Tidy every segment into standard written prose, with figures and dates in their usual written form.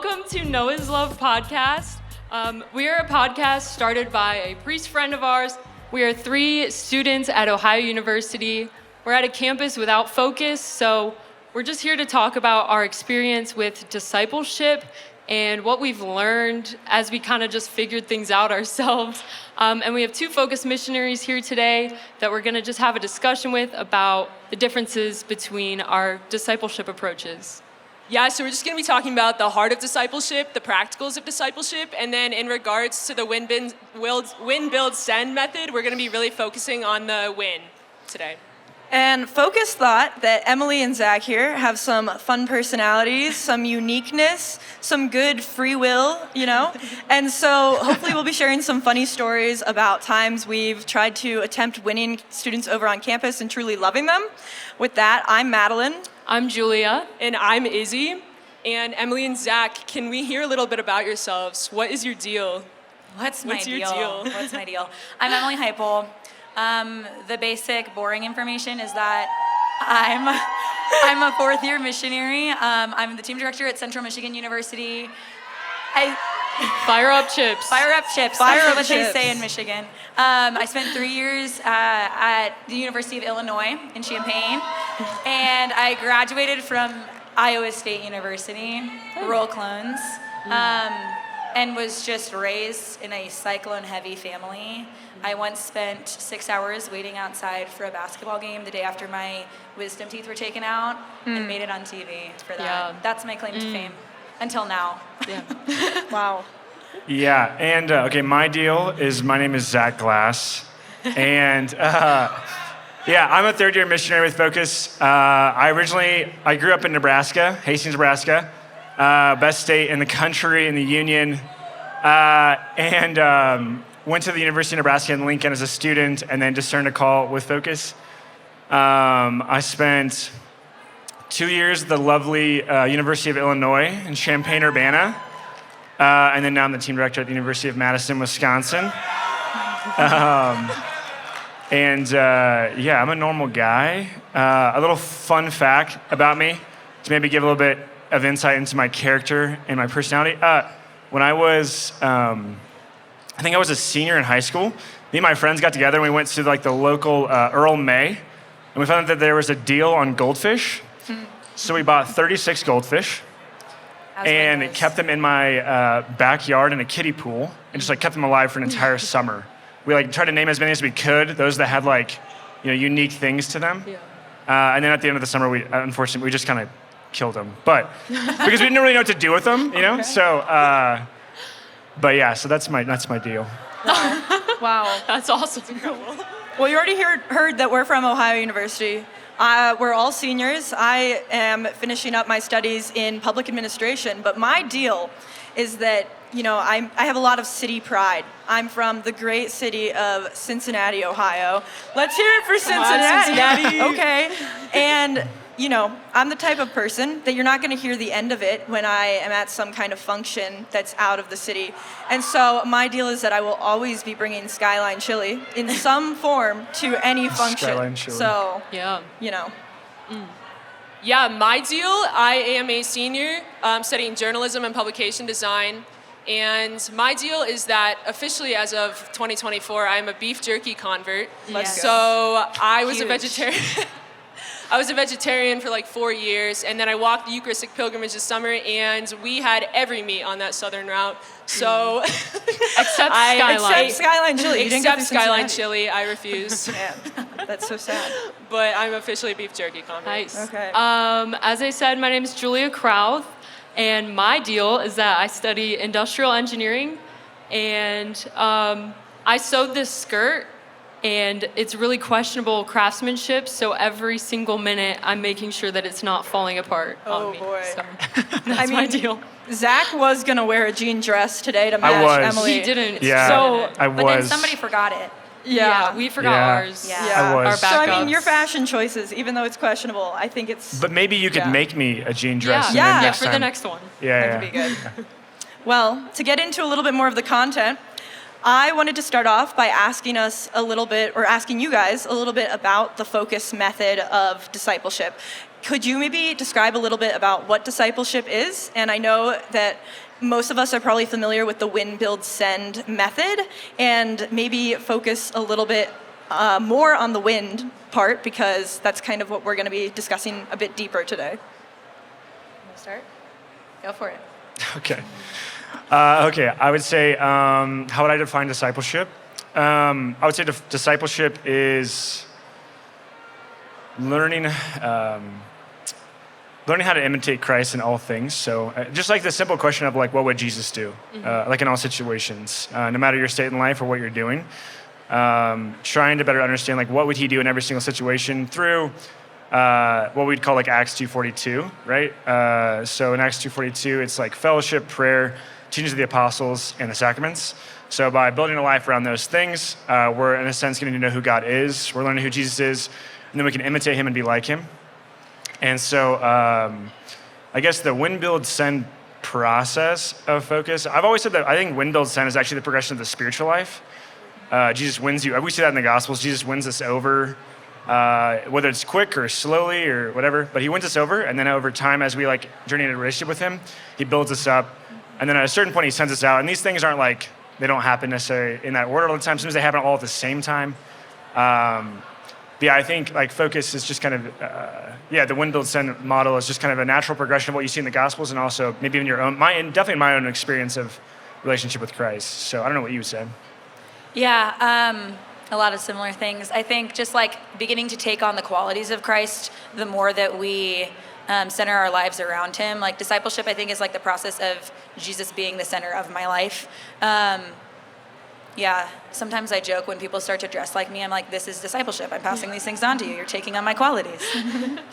Welcome to knowHis.love podcast. We are a podcast started by a priest friend of ours. We are 3 students at Ohio University. We're at a campus without focus, so we're just here to talk about our experience with discipleship and what we've learned as we kind of just figured things out ourselves. And we have 2 FOCUS missionaries here today that we're gonna just have a discussion with about the differences between our discipleship approaches. Yeah, so we're just going to be talking about the heart of discipleship, the practicals of discipleship, and then in regards to the win, build, send method, we're going to be really focusing on the win today. And Focus thought that Emily and Zach here have some fun personalities, some uniqueness, some good free will, And so hopefully we'll be sharing some funny stories about times we've tried to attempt winning students over on campus and truly loving them. With that, I'm Madeline. I'm Julia. And I'm Izzy. And Emily and Zach, can we hear a little bbit about yourselves? What is your deal? What's my your deal? What's my deal? I'm Emily Heupel. The basic, boring information is that I'm a 4th-year missionary. I'm the team director at Central Michigan University. Fire up chips. Fire up chips. Fire That's up what chips. they say in Michigan. I spent 3 years at the University of Illinois in Champaign, and I graduated from Iowa State University, roll clones, and was just raised in a cyclone-heavy family. I once spent 6 hours waiting outside for a basketball game the day after my wisdom teeth were taken out and made it on TV for that. Yeah. That's my claim to fame until now. Yeah. Wow. Yeah, and okay, my name is Zach Glass, and I'm a 3rd-year missionary with Focus. I grew up in Nebraska, Hastings, Nebraska, best state in the country, in the union, and went to the University of Nebraska in Lincoln as a student, and then discerned a call with Focus. I spent 2 years at the lovely University of Illinois in Champaign-Urbana, and then now I'm the team director at the University of Madison, Wisconsin. I'm a normal guy. A little fun fact about me to maybe give a little bit of insight into my character and my personality. When I was, I think I was a senior in high school, me and my friends got together and we went to the local Earl May, and we found out that there was a deal on goldfish. So we bought 36 goldfish and kept them in my backyard in a kiddie pool and just kept them alive for an entire summer. We tried to name as many as we could, those that had unique things to them. Yeah. And then at the end of the summer, unfortunately, we just kind of killed them. But because we didn't really know what to do with them, Okay. So, so that's my deal. Wow. That's awesome. Well, you already heard that we're from Ohio University. We're all seniors. I am finishing up my studies in public administration, but my deal is that, I have a lot of city pride. I'm from the great city of Cincinnati, Ohio. Let's hear it for Cincinnati. Okay. And, I'm the type of person that you're not going to hear the end of it when I am at some kind of function that's out of the city. And so my deal is that I will always be bringing Skyline chili in some form to any function. Skyline chili. So, Yeah. Yeah, my deal, I am a senior studying journalism and publication design. And my deal is that officially as of 2024, I'm a beef jerky convert. Yes. So I was a Huge. vegetarian. I was a vegetarian for 4 years, and then I walked the Eucharistic pilgrimage this summer, and we had every meat on that southern route. So, Except Skyline. Except Skyline chili. You didn't go except through Skyline Cincinnati. chili, I refuse. Man, that's so sad. But I'm officially a beef jerky convert. Nice. Okay. As I said, my name is Julia Krauth, and my deal is that I study industrial engineering, and I sewed this skirt, and it's really questionable craftsmanship, so every single minute I'm making sure that it's not falling apart on me. Oh, boy. So that's my deal. Zach was going to wear a jean dress today to match was. Emily. He didn't. Yeah, So, I But was. then somebody forgot it. Yeah. We forgot Yeah. ours. Yeah. I was. Our So, I mean, backups. your fashion choices, even though it's questionable, I think it's... But maybe you could Yeah. make me a jean dress. and Yeah. then Yeah, next for the time- next one. Yeah, That could be good. Well, to get into a little bit more of the content, I wanted to start off by asking you guys a little bit about the FOCUS method of discipleship. could you maybe describe a little bit about what discipleship is? And I know that most of us are probably familiar with the win, build, send method, and maybe focus a little bit more on the win part, because that's kind of what we're going to be discussing a bit deeper today. Want to start? Go for it. Okay. Okay, I would say, how would I define discipleship? I would say discipleship is learning how to imitate Christ in all things. So just like the simple question of like, what would Jesus do? Like in all situations, no matter your state in life or what you're doing. Trying to better understand like what would he do in every single situation through what we'd call like Acts 2:42, right? So in Acts 2:42, it's like fellowship, prayer, teachings of the apostles, and the sacraments. So by building a life around those things, we're in a sense getting to know who God is. We're learning who Jesus is, and then we can imitate him and be like him. And so I guess the win, build, send process of focus, I've always said that I think win, build, send is actually the progression of the spiritual life. Jesus wins you. We see that in the Gospels. Jesus wins us over, whether it's quick or slowly or whatever, but he wins us over, and then over time as we like journey in a relationship with him, he builds us up, and then at a certain point he sends us out. And these things aren't like, they don't happen necessarily in that order all the time. Sometimes they happen all at the same time. But yeah, I think like focus is just kind of, the win, build, send model is just kind of a natural progression of what you see in the Gospels, and also maybe in your own, definitely in my own experience of relationship with Christ. So I don't know what you would say. Yeah, a lot of similar things. I think just like beginning to take on the qualities of Christ, the more that we center our lives around him. Like discipleship, I think, is like the process of Jesus being the center of my life. Sometimes I joke when people start to dress like me, I'm like, this is discipleship. I'm passing these things on to you. You're taking on my qualities.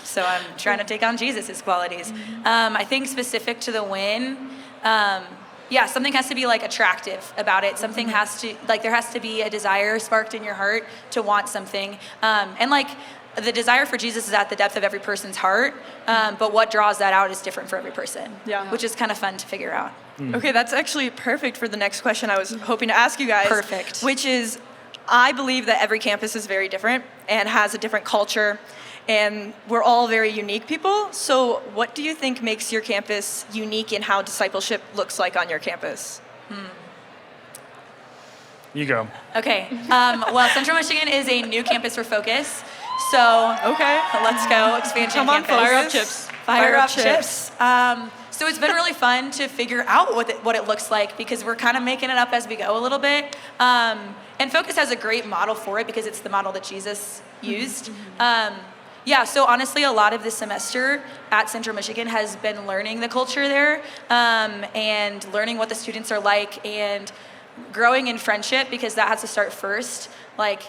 So I'm trying to take on Jesus' qualities. I think specific to the win, something has to be like attractive about it. Something has to, like there has to be a desire sparked in your heart to want something. And like the desire for Jesus is at the depth of every person's heart, but what draws that out is different for every person, which is kind of fun to figure out. Okay, that's actually perfect for the next question I was hoping to ask you guys. Perfect. Which is, I believe that every campus is very different and has a different culture, and we're all very unique people. So what do you think makes your campus unique in how discipleship looks like on your campus? You go. Okay, well, Central Michigan is a new campus for FOCUS. So Okay. let's go, expansion Come on, campus. Focus. Fire up chips. Fire up chips. So it's been really fun to figure out what it looks like, because we're kind of making it up as we go a little bit. And FOCUS has a great model for it because it's the model that Jesus used. So honestly, a lot of this semester at Central Michigan has been learning the culture there, and learning what the students are like, and growing in friendship, because that has to start first. Like,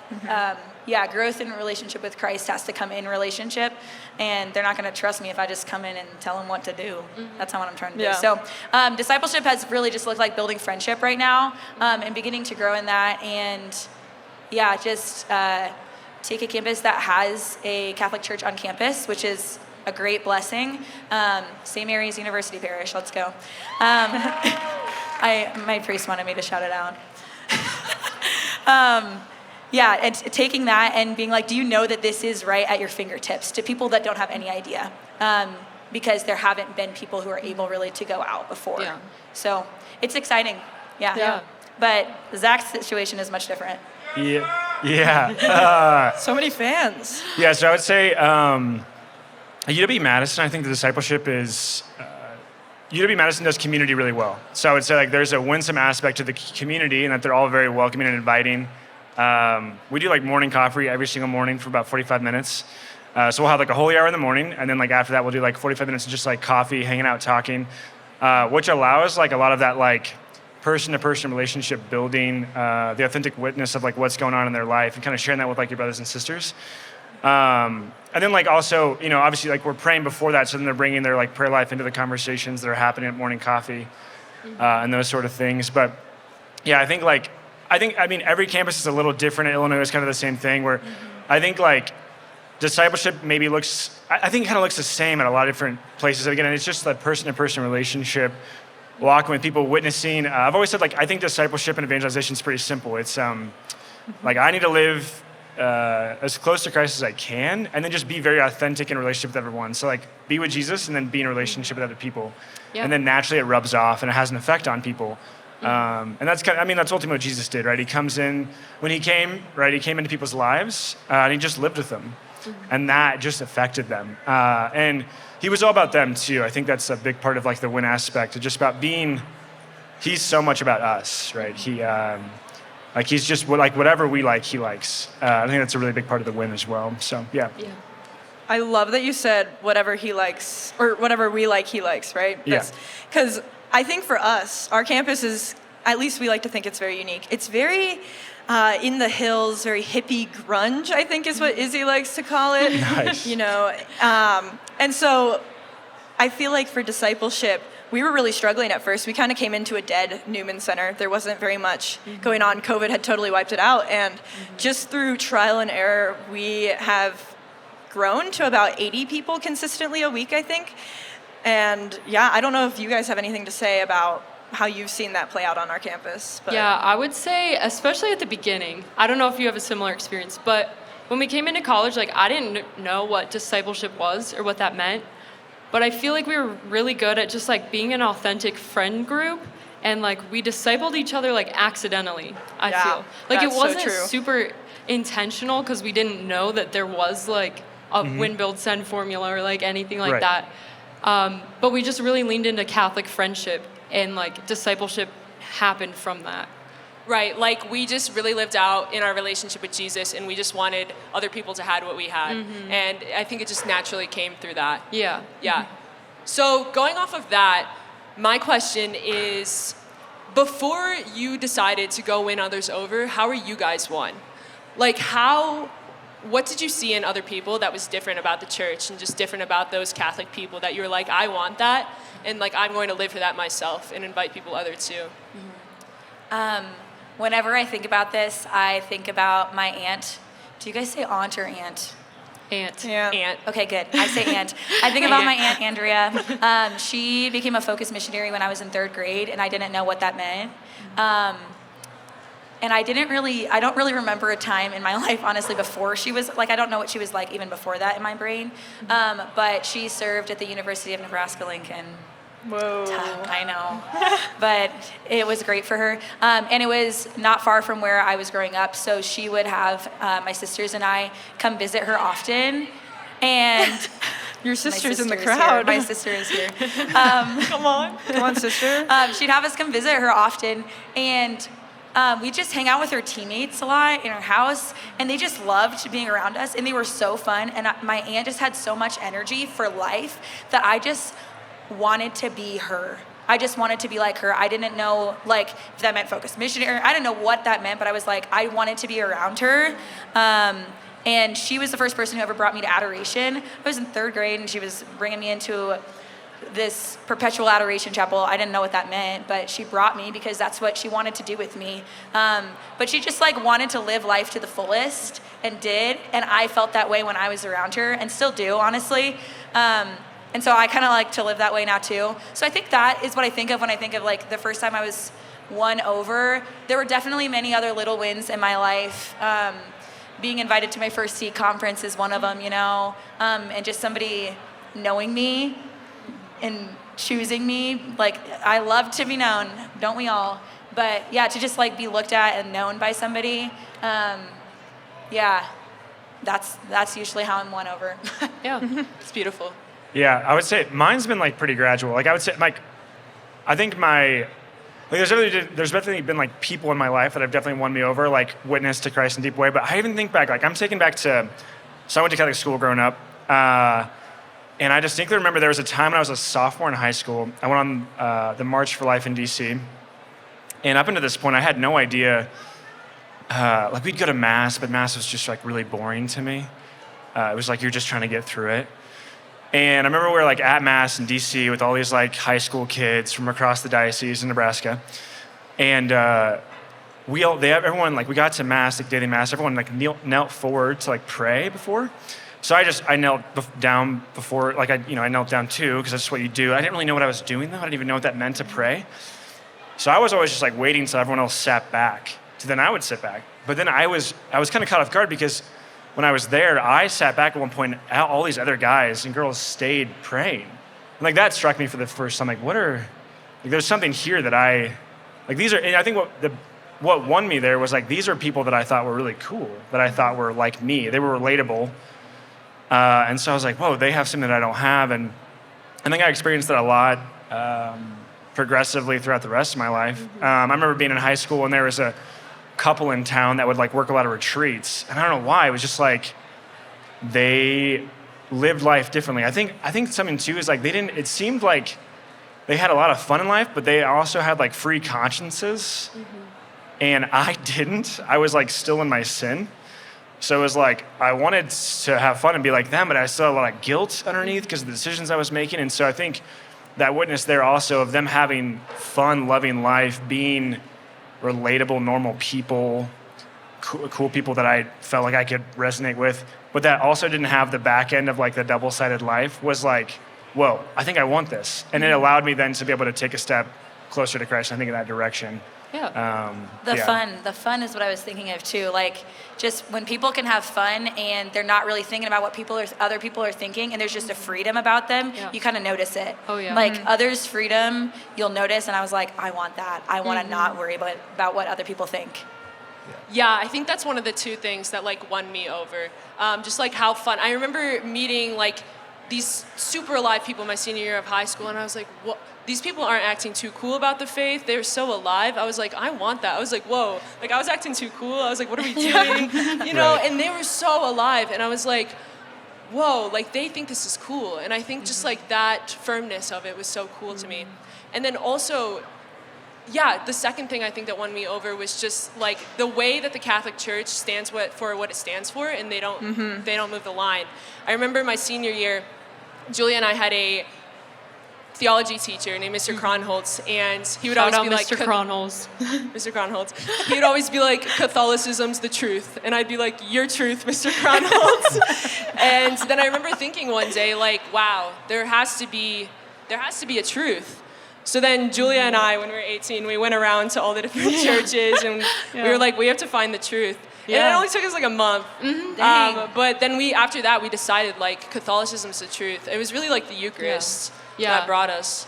growth in relationship with Christ has to come in relationship, and they're not going to trust me if I just come in and tell them what to do. That's not what I'm trying to do. So discipleship has really just looked like building friendship right now, and beginning to grow in that, and just take a campus that has a Catholic church on campus, which is a great blessing. St. Mary's University Parish, let's go. My priest wanted me to shout it out. And taking that and being like, do you know that this is right at your fingertips, to people that don't have any idea? Because there haven't been people who are able really to go out before. So it's exciting. But Zach's situation is much different. So many fans. Yeah, so I would say UW-Madison, I think the discipleship is, UW-Madison does community really well. So I would say like there's a winsome aspect to the community, and that they're all very welcoming and inviting. We do like morning coffee every single morning for about 45 minutes. So we'll have like a holy hour in the morning, and then like after that we'll do like 45 minutes of just like coffee, hanging out, talking, which allows like a lot of that like person-to-person relationship building, the authentic witness of like what's going on in their life, and kind of sharing that with like your brothers and sisters. And then like also, obviously like we're praying before that, so then they're bringing their like prayer life into the conversations that are happening at morning coffee, and those sort of things. But yeah, I mean, every campus is a little different. At Illinois is kind of the same thing, where I think like discipleship maybe I think it kind of looks the same at a lot of different places. Again, it's just that person-to-person relationship, walking with people, witnessing. I've always said like I think discipleship and evangelization is pretty simple. It's like I need to live as close to Christ as I can, and then just be very authentic in relationship with everyone. So like be with Jesus and then be in a relationship with other people. Yeah. And then naturally it rubs off and it has an effect on people. And that's that's ultimately what Jesus did, right? He comes in, when he came, right? He came into people's lives and he just lived with them. And that just affected them. And he was all about them too. I think that's a big part of like the win aspect, just about being, he's so much about us, right? He, like he's just like whatever we like, he likes. I think that's a really big part of the win as well. So yeah. I love that you said whatever he likes, or whatever we like, he likes, right? Yeah. Because I think for us, our campus is, at least we like to think it's very unique. It's very in the hills, very hippie grunge, I think is what Izzy likes to call it. Nice. And so I feel like for discipleship, we were really struggling at first. We kind of came into a dead Newman Center. There wasn't very much going on. COVID had totally wiped it out. And just through trial and error, we have grown to about 80 people consistently a week, I think. And yeah, I don't know if you guys have anything to say about how you've seen that play out on our campus. But. Yeah, I would say, especially at the beginning, I don't know if you have a similar experience, but when we came into college, like I didn't know what discipleship was or what that meant. But I feel like we were really good at just like being an authentic friend group, and like we discipled each other like accidentally, I feel. Like it wasn't super intentional because we didn't know that there was like a win, build, send formula or like anything like that. But we just really leaned into Catholic friendship, and like discipleship happened from that. Right, like we just really lived out in our relationship with Jesus, and we just wanted other people to have what we had. And I think it just naturally came through that. Yeah. Yeah. So going off of that, my question is, before you decided to go win others over, how are you guys won? Like what did you see in other people that was different about the church and just different about those Catholic people that you were like, I want that, and like I'm going to live for that myself and invite people other too? Whenever I think about this, I think about my aunt. Do you guys say aunt or aunt? Aunt. Yeah. Aunt. Okay, good. I say aunt. I think about my aunt Andrea. She became a FOCUS missionary when I was in 3rd grade, and I didn't know what that meant. And I don't really remember a time in my life, honestly, before she was, like, I don't know what she was like even before that in my brain. But she served at the University of Nebraska-Lincoln. Whoa. I know, but it was great for her. And it was not far from where I was growing up, so she would have my sisters and I come visit her often. And Your sister's in the here. crowd. My sister is here. Come on, sister. She'd have us come visit her often, and we just hang out with her teammates a lot in her house, and they just loved being around us, and they were so fun. And my aunt just had so much energy for life that I just wanted to be her. I just wanted to be like her. I didn't know like if that meant FOCUS missionary. I didn't know what that meant, but I was like, I wanted to be around her. And she was the first person who ever brought me to adoration. I was in 3rd grade, and she was bringing me into this perpetual adoration chapel. I didn't know what that meant, but she brought me because that's what she wanted to do with me. But she just like wanted to live life to the fullest, and did. And I felt that way when I was around her, and still do, honestly. And so I kind of like to live that way now too. So I think that is what I think of when I think of like the first time I was won over. There were definitely many other little wins in my life. Being invited to my first Seek conference is one of them, and just somebody knowing me and choosing me. Like, I love to be known, don't we all? But yeah, to just like be looked at and known by somebody, that's usually how I'm won over. Yeah, it's beautiful. Yeah, I would say mine's been like pretty gradual. Like I would say like, I think there's definitely been like people in my life that have definitely won me over, like witness to Christ in a deep way. But I even think back, like I'm taken back to, so I went to Catholic school growing up. And I distinctly remember there was a time when I was a sophomore in high school. I went on the March for Life in DC. And up until this point, I had no idea, like we'd go to Mass, but Mass was just like really boring to me. It was like you're just trying to get through it. And I remember we were like at Mass in DC with all these like high school kids from across the diocese in Nebraska. And everyone, like we got to Mass, like daily Mass, everyone like knelt forward to like pray before. So I knelt down before, like I knelt down too, because that's what you do. I didn't really know what I was doing though. I didn't even know what that meant to pray. So I was always just like waiting until everyone else sat back. So then I would sit back. But then I was kind of caught off guard because when I was there, I sat back at one point, and all these other guys and girls stayed praying. And like that struck me for the first time. Like, there's something here that these are, and I think what won me there was like, these are people that I thought were really cool, that I thought were like me. They were relatable. And so I was like, whoa, they have something that I don't have. And I think I experienced that a lot progressively throughout the rest of my life. I remember being in high school and there was a couple in town that would like work a lot of retreats. And I don't know why, it was just like, they lived life differently. I think something too is like, it seemed like they had a lot of fun in life, but they also had like free consciences. And I didn't. I was like still in my sin. So it was like, I wanted to have fun and be like them, but I still had a lot of guilt underneath because of the decisions I was making. And so I think that witness there also of them having fun, loving life, being relatable, normal people, cool people that I felt like I could resonate with, but that also didn't have the back end of like the double-sided life was like, whoa, I think I want this. And it allowed me then to be able to take a step closer to Christ, I think in that direction. Yeah. The fun is what I was thinking of too. Like just when people can have fun and they're not really thinking about what other people are thinking, and there's just a freedom about them, you kind of notice it. Oh yeah. Like others' freedom, you'll notice. And I was like, I want that. I want to not worry about what other people think. Yeah, I think that's one of the two things that like won me over. Just like how fun. I remember meeting like these super alive people my senior year of high school, and I was like, what? These people aren't acting too cool about the faith. They're so alive. I was like, I want that. I was like, whoa. Like I was acting too cool. I was like, what are we doing? You know, Right. and they were so alive. And I was like, whoa, like they think this is cool. And I think just like that firmness of it was so cool to me. And then also, yeah, the second thing I think that won me over was just like the way that the Catholic Church stands for what it stands for, and they don't move the line. I remember my senior year, Julia and I had a theology teacher named Mr. Kronholtz, and he would always be like, Mr. Kronholtz. Mr. Kronholtz. He would always be like, Catholicism's the truth. And I'd be like, your truth, Mr. Kronholtz. And then I remember thinking one day, like, wow, there has to be a truth. So then Julia and I, when we were 18, we went around to all the different churches, and we were like, we have to find the truth. And it only took us like a month. But then after that, we decided like Catholicism's the truth. It was really like the Eucharist that brought us.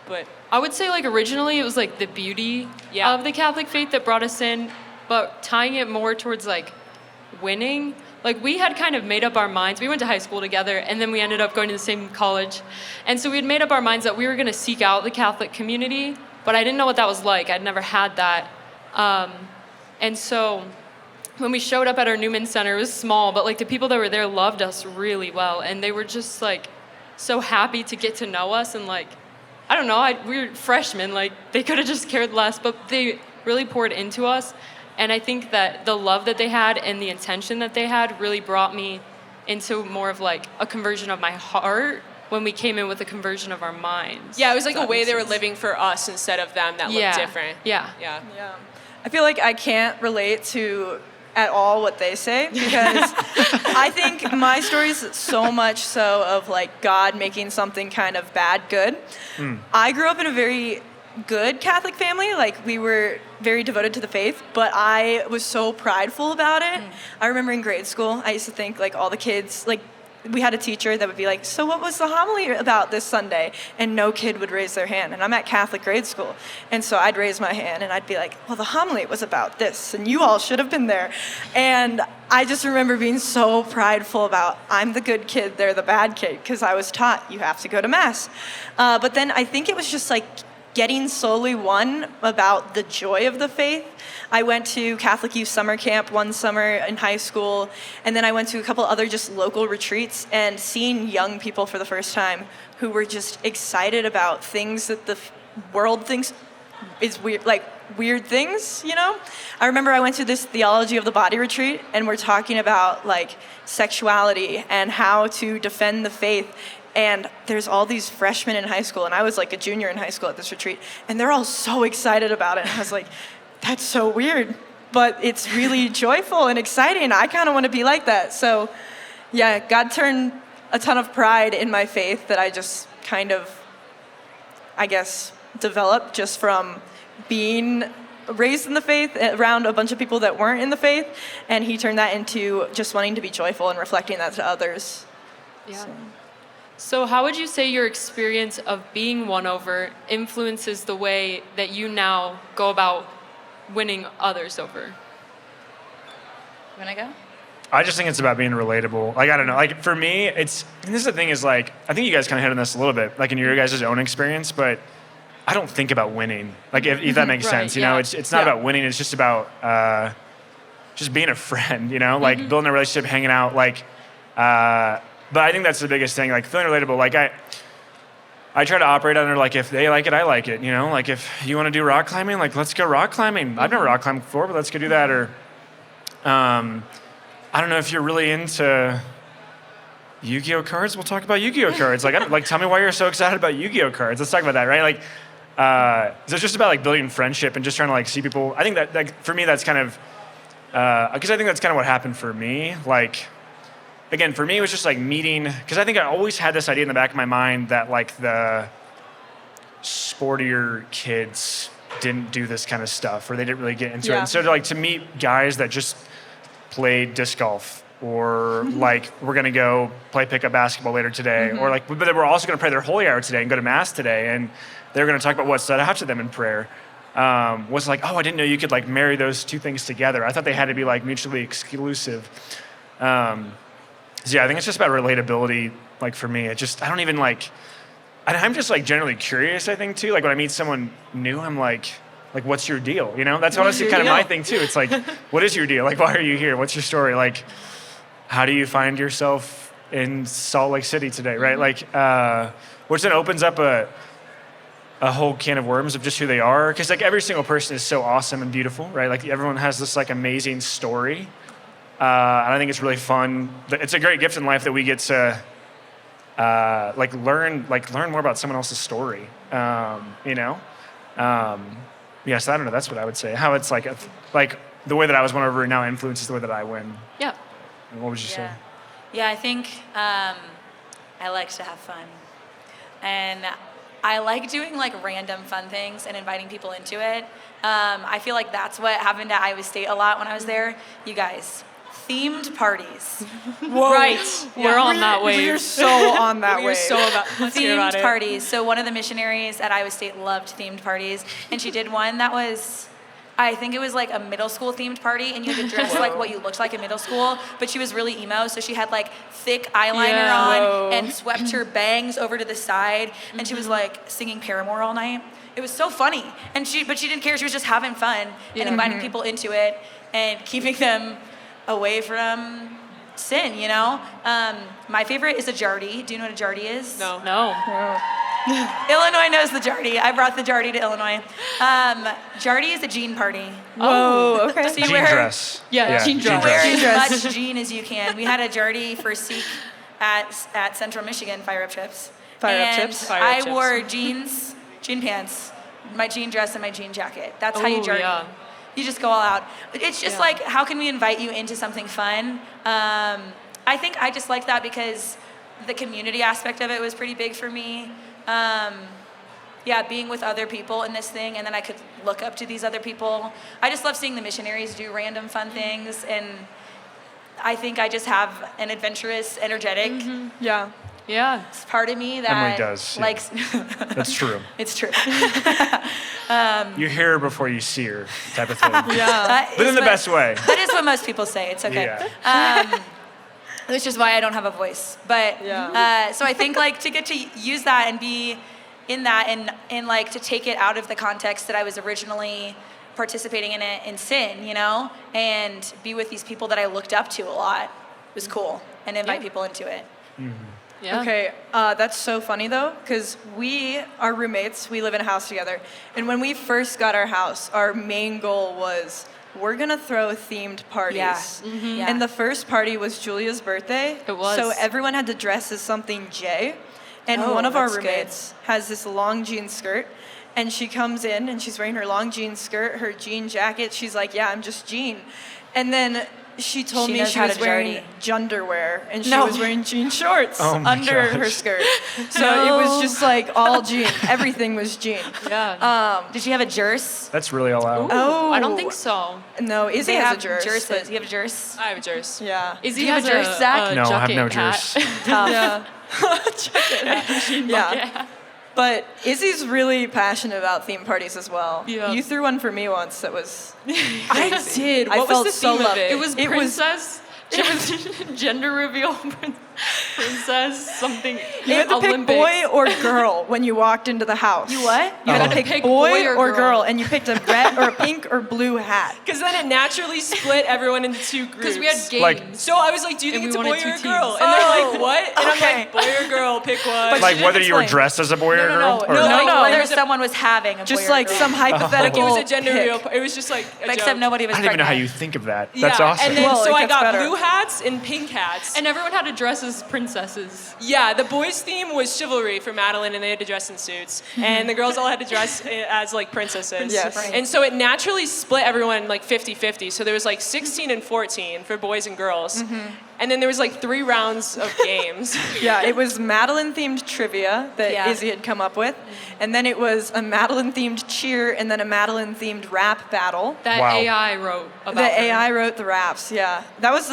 But I would say like originally it was like the beauty of the Catholic faith that brought us in, but tying it more towards like winning. Like we had kind of made up our minds. We went to high school together, and then we ended up going to the same college. And so we had made up our minds that we were going to seek out the Catholic community, but I didn't know what that was like. I'd never had that. And so when we showed up at our Newman Center, it was small, but like the people that were there loved us really well, and they were just like so happy to get to know us. And like, I don't know, we were freshmen, like they could have just cared less, but they really poured into us. And I think that the love that they had and the intention that they had really brought me into more of like a conversion of my heart when we came in with a conversion of our minds. yeah, it was like a way they were living for us instead of them that looked different. Yeah. I feel like I can't relate to at all what they say, because I think my story is so much so of like God making something kind of bad good. I grew up in a very good Catholic family. Like we were very devoted to the faith, but I was so prideful about it. I remember in grade school, I used to think like all the kids, like we had a teacher that would be like, so what was the homily about this Sunday? And no kid would raise their hand. And I'm at Catholic grade school. And so I'd raise my hand and I'd be like, well, the homily was about this and you all should have been there. And I just remember being so prideful about, I'm the good kid, they're the bad kid, because I was taught you have to go to Mass. But then I think it was just like getting slowly won about the joy of the faith. I went to Catholic Youth Summer Camp one summer in high school, and then I went to a couple other just local retreats, and seeing young people for the first time who were just excited about things that the world thinks is weird, like weird things, you know? I remember I went to this theology of the body retreat, and we're talking about like sexuality and how to defend the faith. And there's all these freshmen in high school, and I was like a junior in high school at this retreat, and they're all so excited about it. And I was like, that's so weird, but it's really joyful and exciting. I kind of want to be like that. So yeah, God turned a ton of pride in my faith that I just kind of, I guess, developed just from being raised in the faith around a bunch of people that weren't in the faith, and he turned that into just wanting to be joyful and reflecting that to others. Yeah. So how would you say your experience of being won over influences the way that you now go about winning others over? You wanna go? I just think it's about being relatable. Like, I don't know. Like, for me, and this is the thing is, like, I think you guys kind of hit on this a little bit, like in your guys' own experience, but I don't think about winning. Like, if that makes Right, sense, you know? It's not about winning. It's just about just being a friend, you know? Like, building a relationship, hanging out, like, but I think that's the biggest thing, like feeling relatable. Like I try to operate under like, if they like it, I like it, you know? Like if you want to do rock climbing, like let's go rock climbing. I've never rock climbed before, but let's go do that. Or I don't know if you're really into Yu-Gi-Oh cards. We'll talk about Yu-Gi-Oh cards. Like tell me why you're so excited about Yu-Gi-Oh cards. Let's talk about that, right? Like so it's just about like building friendship and just trying to like see people. I think that like for me that's kind of because I think that's kind of what happened for me. Like, again, for me, it was just like meeting, because I think I always had this idea in the back of my mind that like the sportier kids didn't do this kind of stuff, or they didn't really get into it. And so to meet guys that just played disc golf, or like we're gonna go play pickup basketball later today, or like, but they were also gonna pray their holy hour today and go to mass today, and they were gonna talk about what stood out to them in prayer. Was like, oh, I didn't know you could like marry those two things together. I thought they had to be like mutually exclusive. So yeah, I think it's just about relatability. Like for me, I don't even like, I'm just like generally curious, I think too. Like when I meet someone new, I'm like what's your deal? You know, that's honestly kind of my thing too. It's like, what is your deal? Like, why are you here? What's your story? Like, how do you find yourself in Salt Lake City today, right? Like, which then opens up a whole can of worms of just who they are. Because like every single person is so awesome and beautiful, right? Like everyone has this like amazing story. And I think it's really fun. It's a great gift in life that we get to learn more about someone else's story. You know, yes, I don't know. That's what I would say. How it's like the way that I was won over now influences the way that I win. Yeah. And what would you say? Yeah, I think I like to have fun, and I like doing like random fun things and inviting people into it. I feel like that's what happened at Iowa State a lot when I was there. You guys. Themed parties. Whoa. Right. We're on that wave. We're so on that wave. We're so about, let's hear about Themed it. parties. So one of the missionaries at Iowa State loved themed parties, and she did one that was, I think it was like a middle school themed party, and you had to dress like what you looked like in middle school, but she was really emo, so she had like thick eyeliner on and swept her bangs over to the side, and she was like singing Paramore all night. It was so funny, but she didn't care. She was just having fun and inviting people into it and keeping them away from sin, you know? My favorite is a jardy. Do you know what a jardy is? No. Illinois knows the jardy. I brought the jardy to Illinois. Jardy is a jean party. Whoa, okay. So you Jean wear, dress. Yeah, jean dress. wear Jean as dress. much jean as you can. We had a jardy for Seek at Central Michigan Fire Up Trips. Fire Up And Trips. Fire Up I Trips. wore jeans, jean pants, my jean dress, and my jean jacket. That's how you Ooh, jardy. yeah. You just go all out. It's just like, how can we invite you into something fun? I think I just like that because the community aspect of it was pretty big for me. Being with other people in this thing, and then I could look up to these other people. I just love seeing the missionaries do random fun things, and I think I just have an adventurous, energetic Yeah. Yeah. part of me that Emily does, yeah. likes. That's true. It's true. You hear her before you see her, type of thing. Yeah. But in the best way. That is what most people say. It's okay. Yeah. Which is why I don't have a voice. But so I think like to get to use that and be in that and like to take it out of the context that I was originally participating in it in sin, you know, and be with these people that I looked up to a lot was cool, and invite people into it. Yeah. Okay, that's so funny though, because we are roommates, we live in a house together, and when we first got our house, our main goal was, we're gonna throw themed parties. Yeah. And the first party was Julia's birthday. It was. So everyone had to dress as something J. And Oh, one of our that's good. roommates has this long jean skirt, and she comes in and she's wearing her long jean skirt, her jean jacket. She's like, yeah, I'm just Jean. And then she told She me knows she how was to wearing dirty. underwear and she No. was wearing jean shorts Oh my under her gosh. skirt. So it was just like all jean. Everything was jean. Yeah. Did she have a jerse? That's really allowed. Oh, I don't think so. No, Izzy They has have a jerse. jerses. but- You have a jerse? I have a jerse. Yeah. Izzy Do you have has a jerse, Zach? No, I have no bucket hat. jerse. Yeah. Yeah. But Izzy's really passionate about theme parties as well. Yeah. You threw one for me once that was I did. What I was felt the so theme of loved. it? It was It was- princess. It was gender reveal. Princess something. You had to pick boy or girl when you walked into the house. You what? You had to Pick pick boy boy or or girl. girl, and you picked a red or a pink or blue hat. Because then it naturally split everyone into two groups. Because we had games. Like- So I was like, do you think And it's a we boy wanted or a two girl? teams. And they're Oh, like, what? And okay. I'm like, boy or girl, pick one. But Like she whether didn't you were explain. dressed as a boy or a girl? no, or no, Like no, whether there's a- someone was having a Just boy or like girl. some hypothetical Like it was a gender pick. reveal. It was just like a Except joke. nobody was I don't even know pregnant. how you think of that. That's yeah. awesome. And then Well, so it I gets got better. blue hats and pink hats. And everyone had to dress as princesses. Yeah, the boys' theme was chivalry for Madeline, and they had to dress in suits. And the girls all had to dress as like princesses. Yes. Right. And so it naturally split everyone like 50-50. So there was like 16 and 14 for boys and girls. And then there was like 3 rounds of games. Yeah, it was Madeline-themed trivia that Yeah. Izzy had come up with, and then it was a Madeline-themed cheer, and then a Madeline-themed rap battle. That Wow. AI wrote about The her. AI wrote the raps. Yeah, that was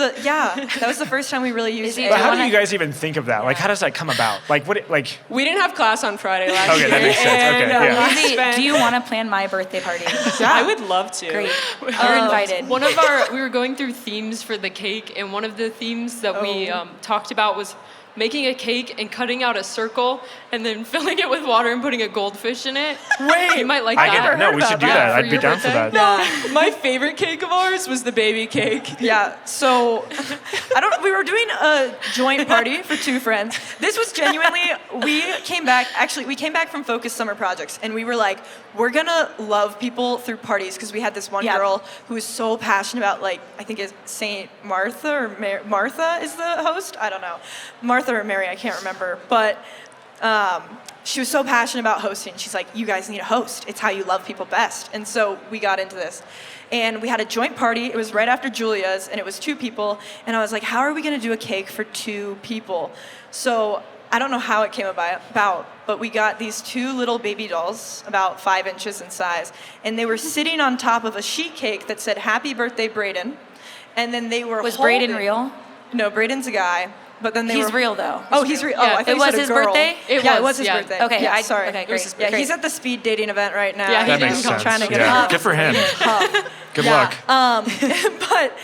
the first time we really used Izzy, AI. But do how you do you wanna- guys even think of that? Like, how does that come about? Like, like, We didn't have class on Friday last Okay, year. that makes sense. Okay, and, yeah. we Izzy, spent- do you want to plan my birthday party? I would love to. Great. You're invited. One of we were going through themes for the cake, and one of the themes that we talked about was making a cake and cutting out a circle and then filling it with water and putting a goldfish in it. Wait, You might like I that. get no, we should do that. For I'd be your down for birthday? that. My favorite cake of ours was the baby cake. Yeah, so we were doing a joint party for 2 friends. This was genuinely, we came back from Focus Summer Projects, and we were like, we're gonna love people through parties, because we had this one Yeah. girl who was so passionate about, like, I think it's Saint Martha, or Martha is the host? I don't know. Martha or Mary, I can't remember, but she was so passionate about hosting. She's like, you guys need a host. It's how you love people best. And so we got into this. And we had a joint party. It was right after Julia's, and it was 2 people. And I was like, how are we going to do a cake for 2 people? So I don't know how it came about, but we got these 2 little baby dolls, about 5 inches in size. And they were sitting on top of a sheet cake that said, Happy Birthday, Braden. And then they were Was holding... Braden real? No, Braden's a guy. But then they He's were... real though. Oh, he's real. Yeah, Oh, I thought it you was said a his girl. birthday? It Yeah, it was, was his yeah. birthday. Okay, yeah, I- sorry. okay, great, Yeah, great. he's at the speed dating event right now. Yeah, he That didn't makes come sense. trying to get Yeah, up. good for him. Good Yeah. luck. But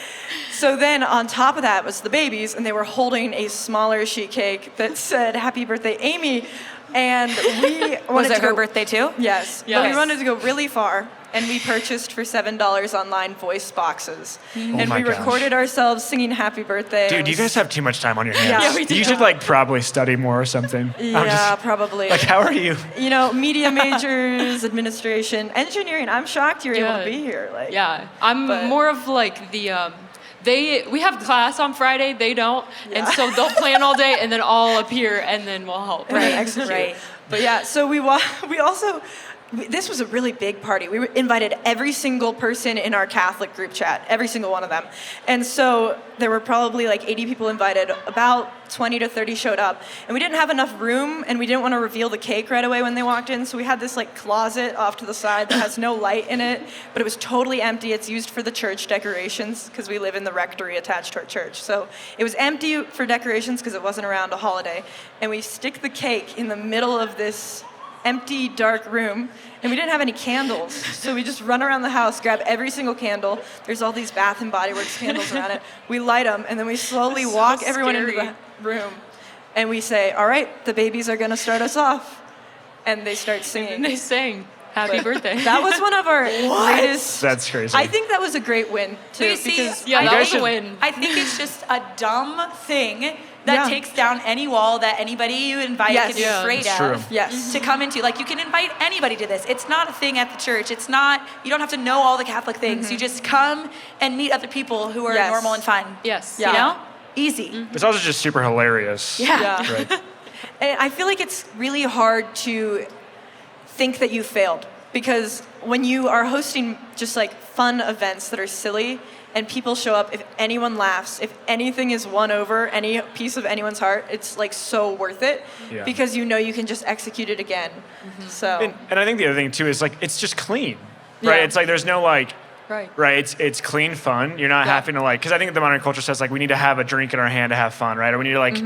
so then on top of that was the babies, and they were holding a smaller sheet cake that said "Happy Birthday, Amy," and we wanted Was it to her go, birthday too? Yes, but Yes. we wanted to go really far, and we purchased for $7 online voice boxes, and Oh my we gosh. recorded ourselves singing "Happy Birthday." Dude, you guys have too much time on your hands. Yeah, we You should like probably study more or something. I'm Yeah, just- probably. like, how are you? You know, media majors, administration, engineering. I'm shocked you're able to Yeah. be here. Like, Yeah, I'm But- more of like the we have class on Friday, they don't, and so they'll plan all day and then all appear and then we'll help. and then execute. Right. But yeah, so we also, this was a really big party. We invited every single person in our Catholic group chat, every single one of them. And so there were probably like 80 people invited, about 20 to 30 showed up. And we didn't have enough room, and we didn't want to reveal the cake right away when they walked in, so we had this like closet off to the side that has no light in it, but it was totally empty. It's used for the church decorations, because we live in the rectory attached to our church. So it was empty for decorations because it wasn't around a holiday. And we stick the cake in the middle of this empty, dark room, and we didn't have any candles. So we just run around the house, grab every single candle. There's all these Bath and Body Works candles around it. We light them, and then we slowly That's so walk everyone into scary. the room. And we say, all right, the babies are gonna start us off. And they start singing. And they sang happy birthday. That was one of our greatest... That's crazy. I think that was a great win, too. you see, because yeah, I that think- was a win. I think it's just a dumb thing that Yeah. takes down any wall that anybody you invite Yes. can be Yeah. afraid It's of. true. Yes. To come into. Like, you can invite anybody to this. It's not a thing at the church. It's not, you don't have to know all the Catholic things. You just come and meet other people who are Yes. normal and fun. Yes. Yeah. You know? Easy. It's also just super hilarious. Yeah. Right. And I feel like it's really hard to think that you failed, because when you are hosting just like fun events that are silly and people show up, if anyone laughs, if anything is won over, any piece of anyone's heart, it's like so worth it because you know you can just execute it again. So and I think the other thing too is like it's just clean, right? Yeah. It's like there's no like, Right. It's clean fun. You're not having to like, because I think the modern culture says like we need to have a drink in our hand to have fun, right? Or we need to like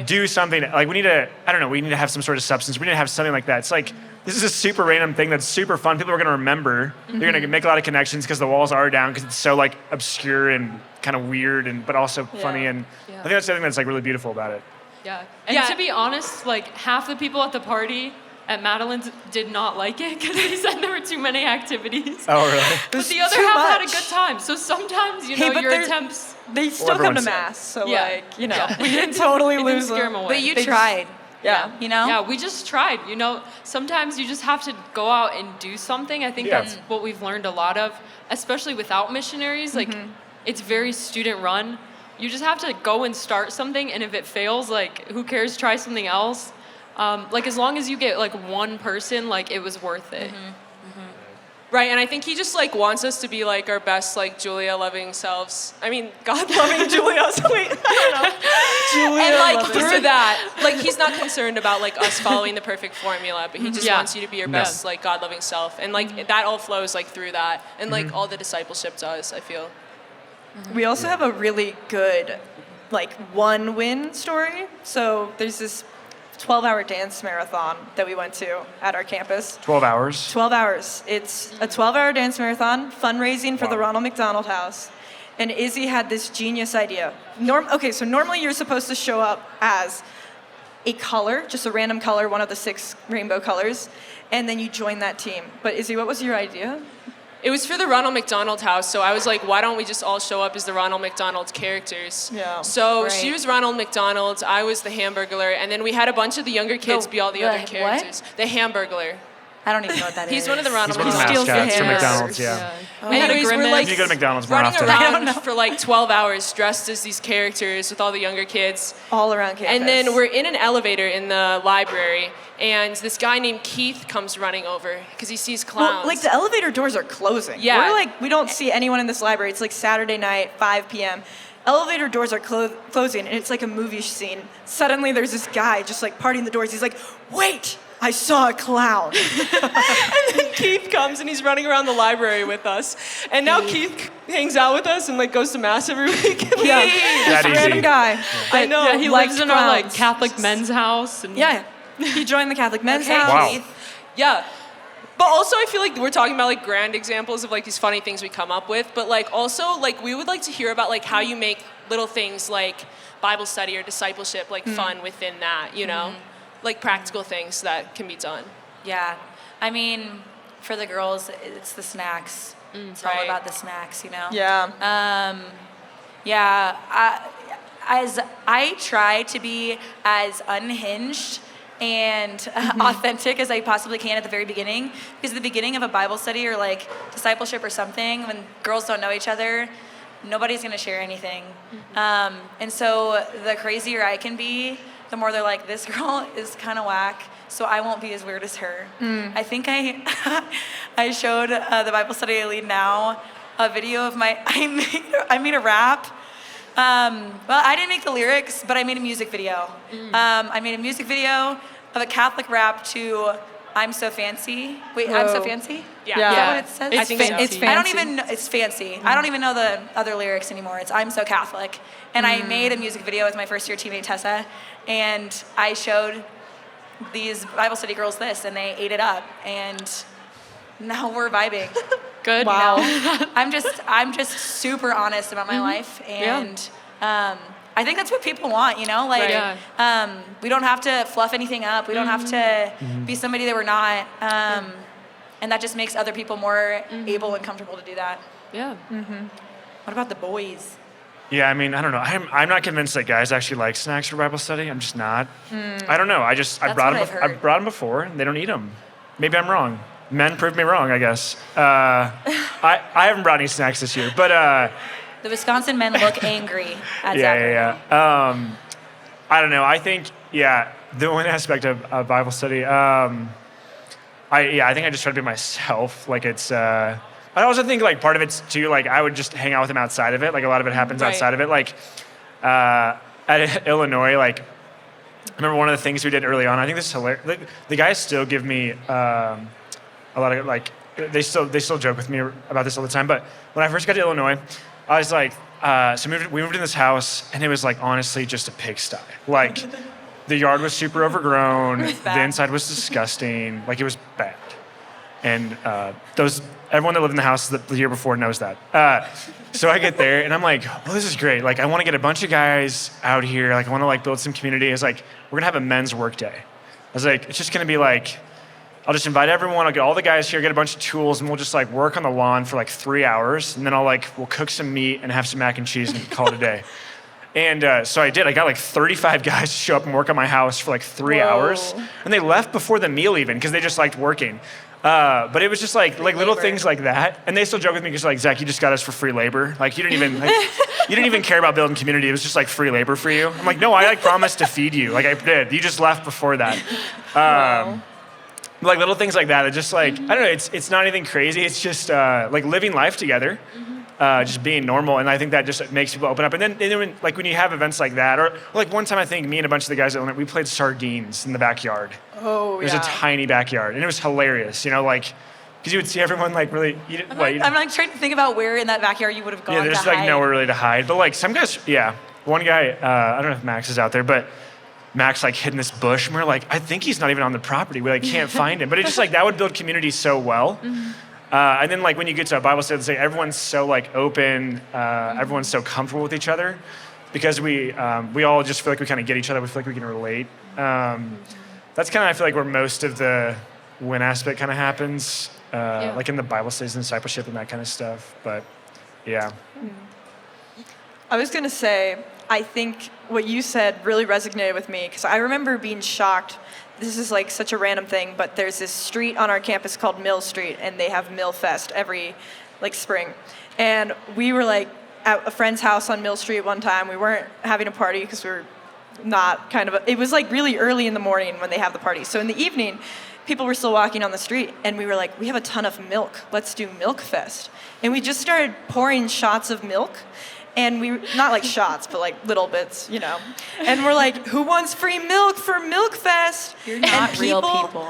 do something. Like we need to, I don't know, we need to have some sort of substance. We need to have something like that. It's like, this is a super random thing that's super fun. People are going to remember. They're going to make a lot of connections because the walls are down because it's so like obscure and kind of weird and but also funny. And I think that's something that's like really beautiful about it. Yeah. And to be honest, like half the people at the party at Madeline's did not like it because they said there were too many activities. Oh, really? But the other half had a good time. So sometimes, you know, your attempts. They still come to mass, so like, you know, we didn't totally lose scare them them. away. But you tried. Yeah. You know? Yeah, we just tried. You know, sometimes you just have to go out and do something. I think that's what we've learned a lot of, especially without missionaries. Like, it's very student run. You just have to go and start something, and if it fails, like, who cares? Try something else. Like, as long as you get like one person, like, it was worth it. Right, and I think he just like wants us to be like our best like Julia-loving selves. I mean, God-loving Julias. Wait, I don't know. Julia, and like through that, like he's not concerned about like us following the perfect formula, but he just wants you to be your best like God-loving self, and like that all flows like through that, and like all the discipleship does. I feel. We also have a really good, like, one win story. So there's this 12-hour dance marathon that we went to at our campus. 12 hours? 12 hours. It's a 12-hour dance marathon, fundraising for the Ronald McDonald House. And Izzy had this genius idea. So normally you're supposed to show up as a color, just a random color, one of the 6 rainbow colors, and then you join that team. But Izzy, what was your idea? It was for the Ronald McDonald House, so I was like, why don't we just all show up as the Ronald McDonald characters? Yeah. So she was Ronald McDonald, I was the Hamburglar, and then we had a bunch of the younger kids be all the other characters. The Hamburglar. I don't even know what that is. He's one of the Ronald He's one of the McDonald mascots for hamburgers. McDonald's, yeah. Anyways, we're like You go to McDonald's more running often. around for like 12 hours dressed as these characters with all the younger kids. All around campus. And then we're in an elevator in the library, and this guy named Keith comes running over because he sees clowns. Well, like the elevator doors are closing. Yeah. We don't see anyone in this library. It's like Saturday night, 5 p.m. Elevator doors are closing, and it's like a movie scene. Suddenly there's this guy just like parting the doors. He's like, wait, I saw a clown. And then Keith comes and he's running around the library with us. And now Keith hangs out with us and like goes to mass every week. That easy. Random guy. I know. Yeah, he likes lives in our like clowns. Catholic men's house. And Yeah, he joined the Catholic men's Okay, house. Wow. Keith. Yeah. But also I feel like we're talking about like grand examples of like these funny things we come up with, but like also like we would like to hear about like how you make little things like Bible study or discipleship like fun within that, you know? Like practical things that can be done. Yeah. I mean, for the girls, it's the snacks. It's all Right. about the snacks, you know? Yeah. As I try to be as unhinged and authentic as I possibly can at the very beginning, because at the beginning of a Bible study or like discipleship or something, when girls don't know each other, nobody's gonna share anything. And so the crazier I can be, the more they're like, this girl is kind of whack, so I won't be as weird as her. I think I showed the Bible study I lead now a video of I made a rap. Well, I didn't make the lyrics, but I made a music video. I made a music video of a Catholic rap to I'm So Fancy. Wait, I'm So Whoa. Fancy? Yeah. Yeah. Is that what it says? I think so. It's fancy. I don't even know, it's fancy. I don't even know the other lyrics anymore. It's I'm So Catholic. And I made a music video with my first year teammate Tessa, and I showed these Bible study girls this, and they ate it up, and now we're vibing. Good. Wow. I'm just super honest about my life, and I think that's what people want, you know? Like, Right. we don't have to fluff anything up. We don't have to be somebody that we're not. And that just makes other people more able and comfortable to do that. Yeah. What about the boys? Yeah, I mean, I don't know. I'm not convinced that guys actually like snacks for Bible study. I'm just not. I don't know. I That's brought what them. I've heard. I've brought them before, and they don't eat them. Maybe I'm wrong. Men proved me wrong, I guess. I haven't brought any snacks this year, but The Wisconsin men look angry at Zach. yeah. I don't know. I think the one aspect of Bible study. I think I just try to be myself. Like it's, I also think like part of it's too, like I would just hang out with them outside of it. Like a lot of it happens outside of it. Like at Illinois, like I remember one of the things we did early on, I think this is hilarious. Like, the guys still give me a lot of like, they still joke with me about this all the time. But when I first got to Illinois, I was like, so we moved in this house and it was like honestly just a pigsty. Like the yard was super overgrown. The inside was disgusting. Like it was bad. And everyone that lived in the house the year before knows that. So I get there and I'm like, oh, this is great. Like I want to get a bunch of guys out here. Like I want to like build some community. It's like, we're gonna have a men's work day. I was like, it's just gonna be like, I'll just invite everyone. I'll get all the guys here, get a bunch of tools, and we'll just like work on the lawn for like 3 hours. And then we'll cook some meat and have some mac and cheese and call it a day. And so I did. I got like 35 guys to show up and work on my house for like 3 hours. And they left before the meal even because they just liked working. But it was just like little things like that. And they still joke with me because like, Zach, you just got us for free labor. Like you didn't even care about building community. It was just like free labor for you. I'm like, no, I like promised to feed you. Like I did. You just left before that. Like little things like that. It's just like, I don't know, it's not anything crazy. It's just like living life together, just being normal. And I think that just makes people open up. And then when you have events like that, or like one time I think me and a bunch of the guys we played sardines in the backyard. Oh, It was a tiny backyard. And it was hilarious, like, because you would see everyone like really eat it. I'm like trying to think about where in that backyard you would have gone to there's hide. like nowhere really to hide. But like some guys, one guy, I don't know if Max is out there, but Max like hid in this bush, and we're like, I think he's not even on the property. We like can't find him. But it's just like that would build community so well. And then like when you get to a Bible study, everyone's so like open, everyone's so comfortable with each other, because we all just feel like we kind of get each other. We feel like we can relate. That's kind of I feel like where most of the win aspect kind of happens, like in the Bible studies and discipleship and that kind of stuff. But yeah. I was going to say, I think what you said really resonated with me, because I remember being shocked. This is like such a random thing, but there's this street on our campus called Mill Street, and they have Mill Fest every like spring. And we were like at a friend's house on Mill Street one time. We weren't having a party because we were not it was like really early in the morning when they have the party. So in the evening, people were still walking on the street, and we were like, we have a ton of milk. Let's do Milk Fest. And we just started pouring shots of milk. And we, not like shots, but like little bits, And we're like, who wants free milk for Milk Fest? You're not real people.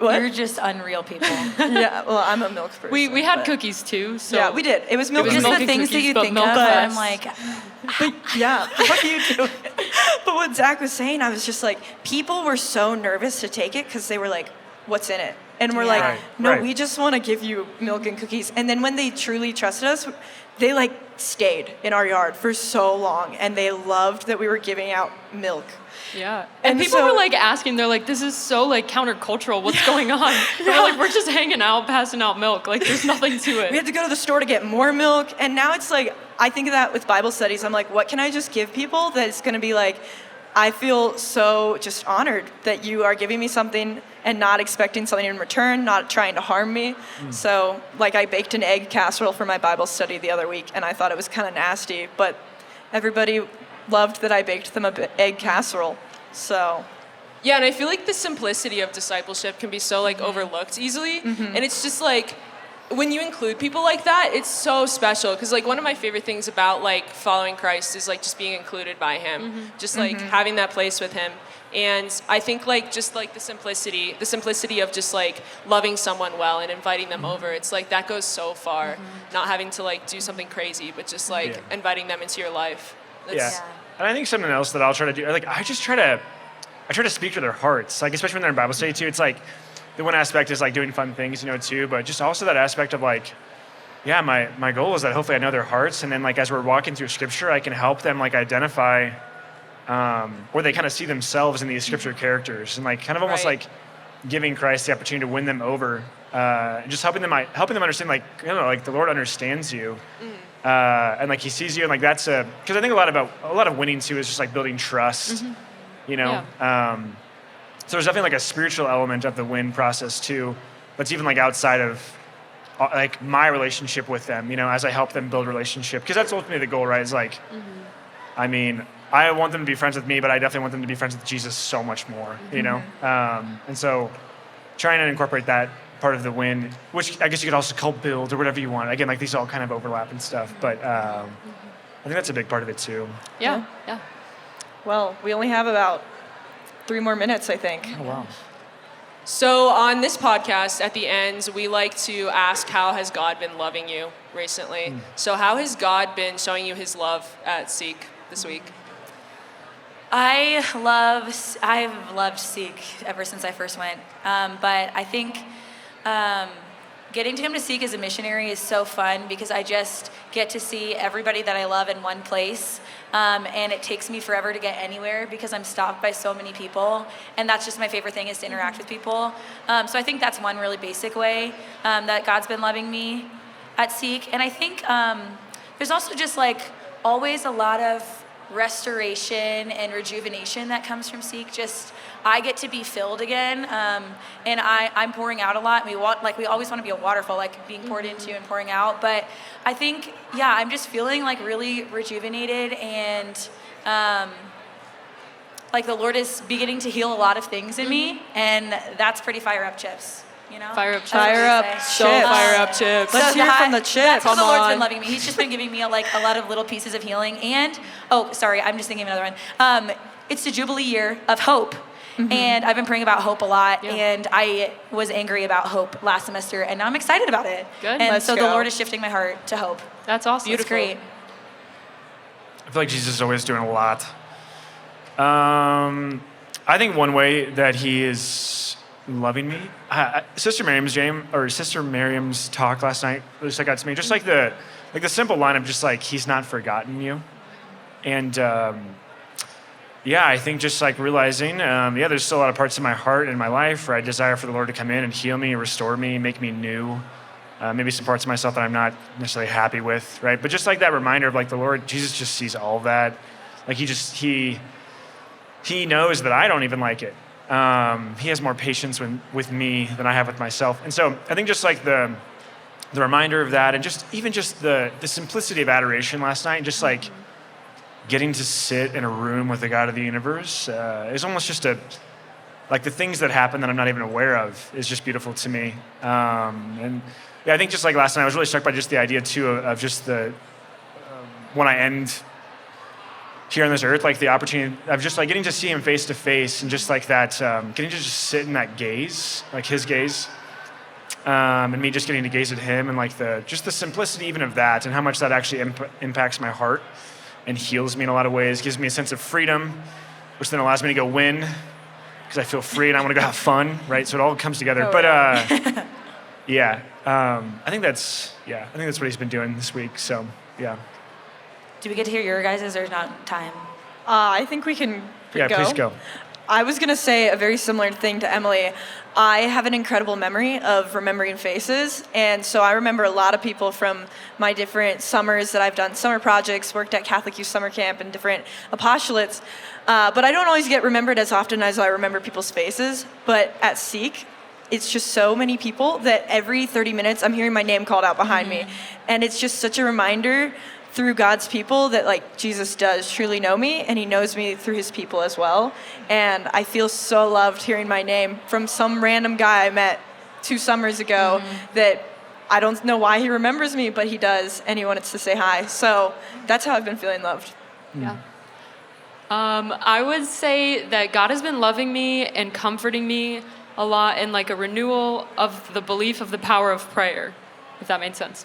What? You're just unreal people. Yeah, well, I'm a milk person. We had cookies too, so. Yeah, we did. It was milk. Just milk the and things that cookies, you but think Milk of, Fest. I'm like, But yeah, what are you doing? But what Zach was saying, I was just like, people were so nervous to take it because they were like, what's in it? And we're like, no, we just want to give you milk and cookies. And then when they truly trusted us, they like stayed in our yard for so long, and they loved that we were giving out milk. Yeah. And people so, were like asking, they're like, this is so like countercultural. What's going on? We're like, we're just hanging out, passing out milk. Like there's nothing to it. We had to go to the store to get more milk. And now it's like, I think of that with Bible studies. I'm like, what can I just give people that's going to be like, I feel so just honored that you are giving me something and not expecting something in return, not trying to harm me. So like I baked an egg casserole for my Bible study the other week, and I thought it was kind of nasty, but everybody loved that I baked them an egg casserole. So Yeah, and I feel like the simplicity of discipleship can be so like overlooked easily. And it's just like, when you include people like that, it's so special. Because like one of my favorite things about like following Christ is like just being included by him, just like having that place with him. And I think like just like the simplicity of just like loving someone well and inviting them over. It's like that goes so far. Not having to like do something crazy, but just like inviting them into your life. And I think something else that I'll try to do, like I try to speak to their hearts, like especially when they're in Bible study too. It's like the one aspect is like doing fun things, too, but just also that aspect of like, my goal is that hopefully I know their hearts, and then like as we're walking through Scripture, I can help them like identify where they kind of see themselves in these Scripture characters, and like kind of almost like giving Christ the opportunity to win them over, and just helping them understand like like the Lord understands you, and like He sees you, and like that's because I think a lot of winning too is just like building trust, So there's definitely like a spiritual element of the win process too, that's even like outside of like my relationship with them, as I help them build relationship, because that's ultimately the goal, right? Is like, I mean, I want them to be friends with me, but I definitely want them to be friends with Jesus so much more, And so trying to incorporate that part of the win, which I guess you could also call build or whatever you want. Again, like these all kind of overlap and stuff, but I think that's a big part of it too. Yeah. Well, we only have about 3 more minutes, I think. Oh, wow. So on this podcast, at the end, we like to ask, how has God been loving you recently? So how has God been showing you his love at Seek this week? I've loved Seek ever since I first went. But I think getting to come to Seek as a missionary is so fun because I just get to see everybody that I love in one place. And it takes me forever to get anywhere because I'm stopped by so many people. And that's just my favorite thing, is to interact with people. So I think that's one really basic way that God's been loving me at Seek. And I think there's also just like always a lot of restoration and rejuvenation that comes from Seek. Just I get to be filled again, and I'm pouring out a lot. We always want to be a waterfall, like being poured into and pouring out. But I think, I'm just feeling like really rejuvenated, and like the Lord is beginning to heal a lot of things in me, and that's pretty fire up chips. You know? Fire up chips. Fire up Chips. So fire up chips. Let's hear from the chips. That's how the Come Lord's on. been loving me. He's just been giving me a lot of little pieces of healing. And I'm just thinking of another one. It's the Jubilee year of hope. And I've been praying about hope a lot. Yeah. And I was angry about hope last semester, and now I'm excited about it. Good. And Let's so the go. Lord is shifting my heart to hope. That's awesome. It's great. I feel like Jesus is always doing a lot. I think one way that he is loving me, Sister Miriam's talk last night really stuck out to me. Just like the simple line of just like, he's not forgotten you. And I think just like realizing, there's still a lot of parts of my heart and my life where I desire for the Lord to come in and heal me, restore me, make me new. Maybe some parts of myself that I'm not necessarily happy with, right? But just like that reminder of like the Lord, Jesus just sees all of that. Like he knows that I don't even like it. He has more patience with me than I have with myself. And so I think just like the reminder of that, and just the simplicity of adoration last night, just like getting to sit in a room with the God of the universe is almost just like the things that happen that I'm not even aware of is just beautiful to me. I think just like last night, I was really struck by just the idea too of just when I end here on this earth, like the opportunity of just like getting to see him face to face, and just like that, getting to just sit in that gaze, like his gaze, and me just getting to gaze at him, and like the simplicity even of that, and how much that actually impacts my heart and heals me in a lot of ways, gives me a sense of freedom, which then allows me to go win because I feel free and I want to go have fun, right? So it all comes together. I think that's what he's been doing this week. So yeah. Do we get to hear your guys', or not time? I think we can Yeah, go. please go. I was going to say a very similar thing to Emily. I have an incredible memory of remembering faces, and so I remember a lot of people from my different summers that I've done summer projects, worked at Catholic Youth Summer Camp and different apostolates, but I don't always get remembered as often as I remember people's faces. But at Seek, it's just so many people that every 30 minutes I'm hearing my name called out behind me, and it's just such a reminder through God's people that like Jesus does truly know me, and he knows me through his people as well. And I feel so loved hearing my name from some random guy I met 2 summers ago that I don't know why he remembers me, but he does, and he wanted to say hi. So that's how I've been feeling loved. Yeah. I would say that God has been loving me and comforting me a lot in like a renewal of the belief of the power of prayer, if that made sense.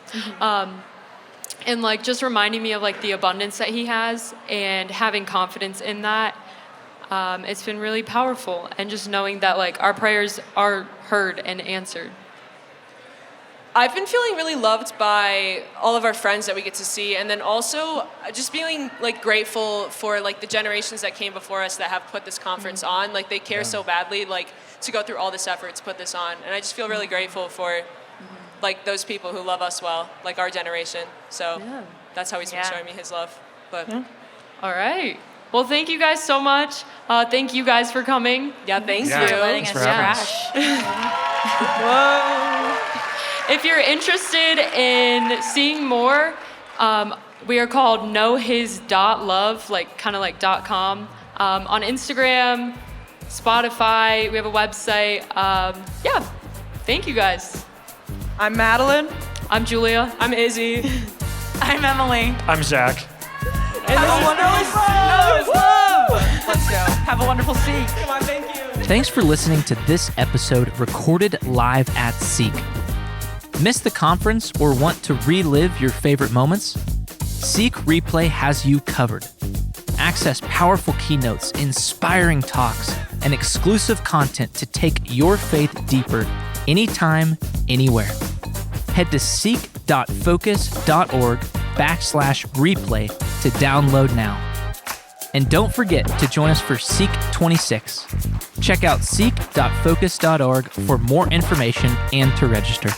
And like just reminding me of like the abundance that he has and having confidence in that. It's been really powerful, and just knowing that like our prayers are heard and answered. I've been feeling really loved by all of our friends that we get to see, and then also just feeling like grateful for like the generations that came before us that have put this conference on. Like they care so badly, like to go through all this effort to put this on, and I just feel really grateful for like those people who love us well, like our generation. So that's how he's been showing me his love. But All right. Well, thank you guys so much. Thank you guys for coming. yeah, thanks Yeah. you. For letting us for having us. crash. If you're interested in seeing more, we are called knowHis.love, like kind of like .com, on Instagram, Spotify. We have a website. Yeah, thank you guys. I'm Madeline. I'm Julia. I'm Izzy. I'm Emily. I'm Zach. Have a wonderful love. Let's go. Have a wonderful Seek. Come on, thank you. Thanks for listening to this episode recorded live at Seek. Miss the conference or want to relive your favorite moments? Seek Replay has you covered. Access powerful keynotes, inspiring talks, and exclusive content to take your faith deeper anytime, anywhere. Head to seek.focus.org/replay to download now. And don't forget to join us for Seek 26. Check out seek.focus.org for more information and to register.